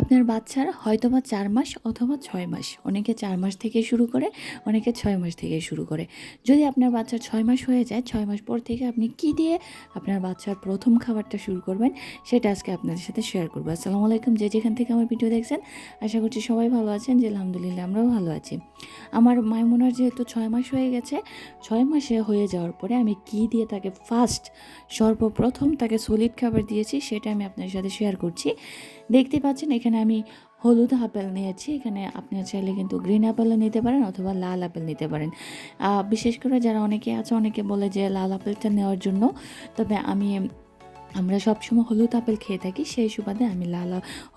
আপনার বাচ্চার হয়তোবা 4 মাস অথবা 6 মাস। অনেকে 4 মাস থেকে শুরু করে, অনেকে 6 মাস থেকে শুরু করে। যদি আপনার বাচ্চার 6 মাস হয়ে যায়, 6 মাস পর থেকে আপনি কী দিয়ে আপনার বাচ্চার প্রথম খাবারটা শুরু করবেন, সেটা আজকে আপনাদের সাথে শেয়ার করব। আসসালামু আলাইকুম, যে যেখান থেকে আমার ভিডিও দেখছেন, আশা করছি সবাই ভালো আছেন। যে আলহামদুলিল্লাহ আমরাও ভালো আছি। আমার মাইমুনার যেহেতু 6 মাস হয়ে গেছে, 6 মাসে হয়ে যাওয়ার পরে আমি কী দিয়ে তাকে সর্বপ্রথম তাকে সলিড খাবার দিয়েছি, সেটা আমি আপনাদের সাথে শেয়ার করছি। দেখতে পাচ্ছেন এখানে আমি হলুদ আপেল নিয়েছি। এখানে আপনারা চাইলে কিন্তু গ্রিন আপেলও নিতে পারেন অথবা লাল আপেল নিতে পারেন। বিশেষ করে যারা অনেকে বলে যে লাল আপেলটা নেওয়ার জন্য, তবে আমরা সবসময় হলুদ আপেল খেয়ে থাকি, সেই সুবাদে আমি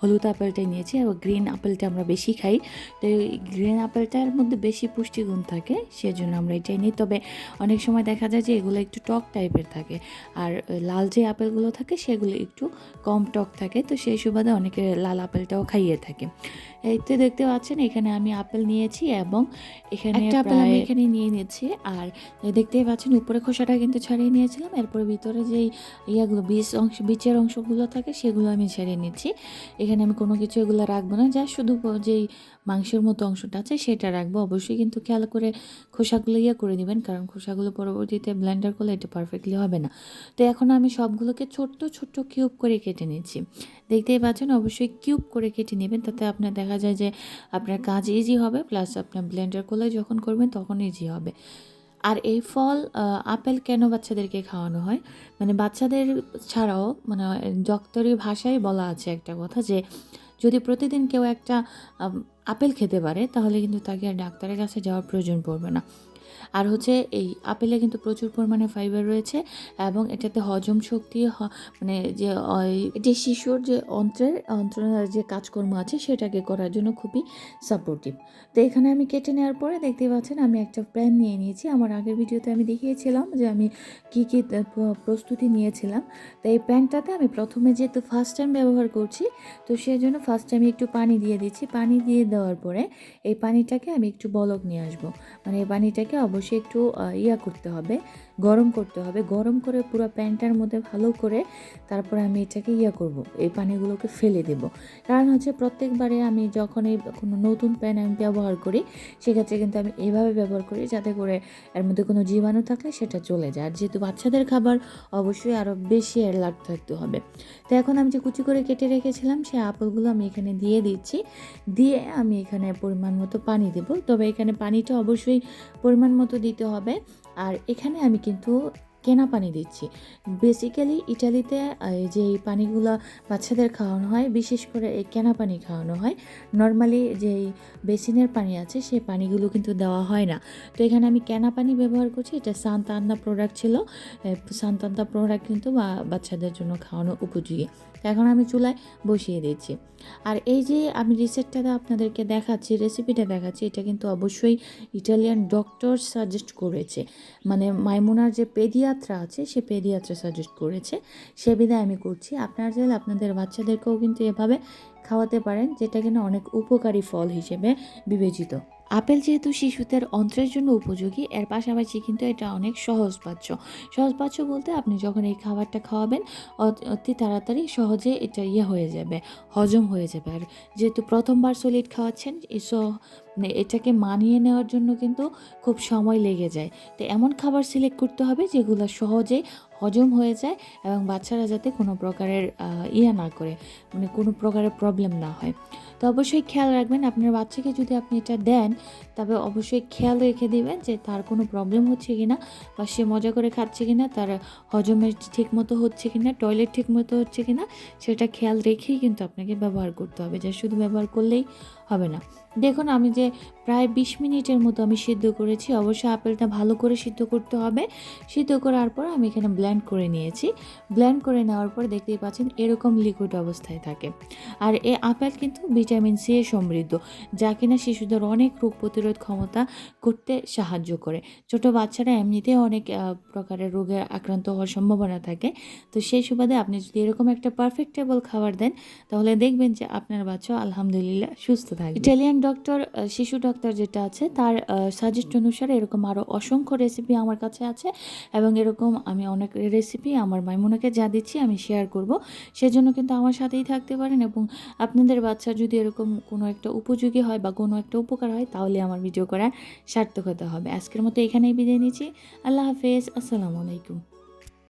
হলুদ আপেলটাই নিয়েছি। এবং গ্রিন আপেলটা আমরা বেশি খাই, তো এই গ্রিন আপেলটার মধ্যে বেশি পুষ্টিগুণ থাকে, সেজন্য আমরা এটাই নিই। তবে অনেক সময় দেখা যায় যে এগুলো একটু টক টাইপের থাকে, আর লাল যে আপেলগুলো থাকে সেগুলো একটু কম টক থাকে, তো সেই সুবাদে অনেকে লাল আপেলটাও খাইয়ে থাকে। এই তো দেখতে পাচ্ছেন এখানে আমি আপেল নিয়েছি এবং এখানে একটা আপেল আমি এখানে নিয়ে নিয়েছি। আর দেখতেই পাচ্ছেন উপরে খোসাটা কিন্তু ছাড়িয়ে নিয়েছিলাম, এরপরে ভিতরে যেই বীচের অংশগুলো থাকে সেগুলো আমি ছাড়িয়ে নিচ্ছি। এখানে আমি কোনো কিছু এগুলো রাখবো না, যা শুধু যেই মাংসের মতো অংশটা আছে সেটা রাখবো। অবশ্যই কিন্তু খেয়াল করে খোসাগুলো করে দিবেন, কারণ খোসাগুলো পরবর্তীতে ব্লেন্ডার করলে এটা পারফেক্টলি হবে না। তো এখন আমি সবগুলোকে ছোট্ট ছোট্ট কিউব করে কেটে নিচ্ছি। দেখতেই পাচ্ছেন অবশ্যই কিউব করে কেটে নেবেন, তাতে আপনার দেখা যায় যে আপনার কাজ ইজি হবে, প্লাস আপনার ব্লেন্ডার করলে যখন করবেন তখন ইজি হবে। আর এই আপেল কেন বাচ্চাদেরকে খাওয়ানো হয়, মানে বাচ্চাদের ছাড়াও, মানে ডক্টরি ভাষায় বলা আছে একটা কথা, যে যদি প্রতিদিন কেউ একটা আপেল খেতে পারে, তাহলে কিন্তু তাকে আর ডাক্তারের কাছে যাওয়ার প্রয়োজন পড়বে না। আর হচ্ছে এই আপেলে কিন্তু প্রচুর পরিমাণে ফাইবার রয়েছে, এবং এটাতে হজম শক্তি, মানে যে শিশুর যে অন্ত্রের যে কাজকর্ম আছে সেটাকে করার জন্য খুবই সাপোর্টিভ। তো এখানে আমি কেটে নেওয়ার পরে দেখতে পাচ্ছেন আমি একটা প্যান নিয়ে নিয়েছি। আমার আগের ভিডিওতে আমি দেখিয়েছিলাম যে আমি কী প্রস্তুতি নিয়েছিলাম। তো এই প্যানটাতে আমি প্রথমে যেহেতু ফার্স্ট টাইম ব্যবহার করছি, তো সেজন্য ফার্স্ট টাইম একটু পানি দিয়ে দিচ্ছি। পানি দিয়ে দেওয়ার পরে এই পানিটাকে আমি একটু বলক নিয়ে আসবো। মানে এই পানিটাকে অবশ্যই একটু করতে হবে, গরম করতে হবে। গরম করে পুরো প্যানটার মধ্যে ভালো করে তারপরে আমি এটাকে করব, এই পানিগুলোকে ফেলে দেব। কারণ হচ্ছে প্রত্যেকবারে আমি যখন এই কোনো নতুন প্যান আমি ব্যবহার করি, সেক্ষেত্রে কিন্তু আমি এইভাবে ব্যবহার করি, যাতে করে এর মধ্যে কোনো জীবাণু থাকলে সেটা চলে যায়। আর যেহেতু বাচ্চাদের খাবার, অবশ্যই আরও বেশি অ্যালার্ট থাকতে হবে। তো এখন আমি যে কুচি করে কেটে রেখেছিলাম সেই আপেলগুলো আমি এখানে দিয়ে দিচ্ছি। দিয়ে আমি এখানে পরিমাণ মতো পানি দেব, তবে এখানে পানিটা অবশ্যই পরিমাণ মতো দিতে হবে। আর এখানে আমি কিন্তু কেনা পানি দিচ্ছি। বেসিক্যালি ইটালিতে যে পানিগুলো বাচ্চাদের খাওয়ানো হয়, বিশেষ করে এই কেনা পানি খাওয়ানো হয়। নর্মালি যেই বেসিনের পানি আছে সেই পানিগুলো কিন্তু দেওয়া হয় না। তো এখানে আমি কেনা পানি ব্যবহার করছি। এটা সান্তান্না প্রোডাক্ট ছিল। সান্তান্না প্রোডাক্ট কিন্তু বাচ্চাদের জন্য খাওয়ানো উপযোগী। এখন আমি চুলায় বসিয়ে দিচ্ছি। আর এই যে আমি আপনাদেরকে দেখাচ্ছি, রেসিপিটা দেখাচ্ছি, এটা কিন্তু অবশ্যই ইটালিয়ান ডক্টর সাজেস্ট করেছে। মানে মাইমুনার যে পেডিয়াত্রা আছে, সে পেডিয়াত্রা সাজেস্ট করেছে, সে বিধায় আমি করছি। আপনারা চাইলে আপনাদের বাচ্চাদেরকেও কিন্তু এভাবে খাওয়াতে পারেন, যেটা কিনা অনেক উপকারী ফল হিসেবে বিবেচিত। আপেল যেহেতু শিশুদের অন্ত্রের জন্য উপযোগী, এর পাশাপাশি কিন্তু এটা অনেক সহজপাচ্য বলতে আপনি যখন এই খাবারটা খাওয়াবেন অতি তাড়াতাড়ি সহজে এটা হয়ে যাবে, হজম হয়ে যাবে। আর যেহেতু প্রথমবার সলিড খাওয়াচ্ছেন, মানে এটাকে মানিয়ে নেওয়ার জন্য কিন্তু খুব সময় লেগে যায়। তো এমন খাবার সিলেক্ট করতে হবে যেগুলো সহজে হজম হয়ে যায়, এবং বাচ্চারা যাতে কোনো প্রকারের না করে, মানে কোনো প্রকারের প্রবলেম না হয়। তো অবশ্যই খেয়াল রাখবেন, আপনার বাচ্চাকে যদি আপনি এটা দেন, তবে অবশ্যই খেয়াল রেখে দিবেন যে তার কোনো প্রবলেম হচ্ছে কি না, বা সে মজা করে খাচ্ছে কি না, তার হজমের ঠিক মতো হচ্ছে কি না, টয়লেট ঠিক মতো হচ্ছে কি না, সেটা খেয়াল রেখেই কিন্তু আপনাকে ব্যবহার করতে হবে, যে শুধু ব্যবহার করলেই হবে না। দেখুন আমি যে প্রায় 20 মিনিটের মতো আমি সিদ্ধ করেছি। অবশ্যই আপেলটা ভালো করে সিদ্ধ করতে হবে। সিদ্ধ করার পর আমি এখানে ব্লেন্ড করে নিয়েছি। ব্লেন্ড করে নেওয়ার পর দেখতেই পাচ্ছেন এরকম লিকুইড অবস্থায় থাকে। আর এই আপেল কিন্তু ভিটামিন সি এ সমৃদ্ধ, যা কিনা শিশুদের অনেক রোগ প্রতিরোধ ক্ষমতা করতে সাহায্য করে। ছোট বাচ্চারা এমনিতেই অনেক প্রকারের রোগে আক্রান্ত হওয়ার সম্ভাবনা থাকে। তো সেই সুবাদে আপনি যদি এরকম একটা পারফেক্টেবল খাবার দেন, তাহলে দেখবেন যে আপনার বাচ্চা আলহামদুলিল্লাহ সুস্থ থাকবে। ইটালিয়ান ডক্টর শিশু ডাক্তার যেটা আছে তার সাজেস্ট অনুসারে এরকম আরও অসংখ্য রেসিপি আমার কাছে আছে, এবং এরকম আমি অনেক রেসিপি আমার মাইমুনাকে যা দিচ্ছি আমি শেয়ার করব। সেজন্য কিন্তু আমার সাথেই থাকতে পারেন, এবং আপনাদের বাচ্চা যদি এরকম কোনো একটা উপযোগী হয় বা কোনো একটা উপকার হয় তাহলে আমার ভিডিও করার সার্থকতা হবে। আজকের মতো এখানেই বিদায় নিচ্ছি। আল্লাহ হাফেজ, আসসালামু আলাইকুম।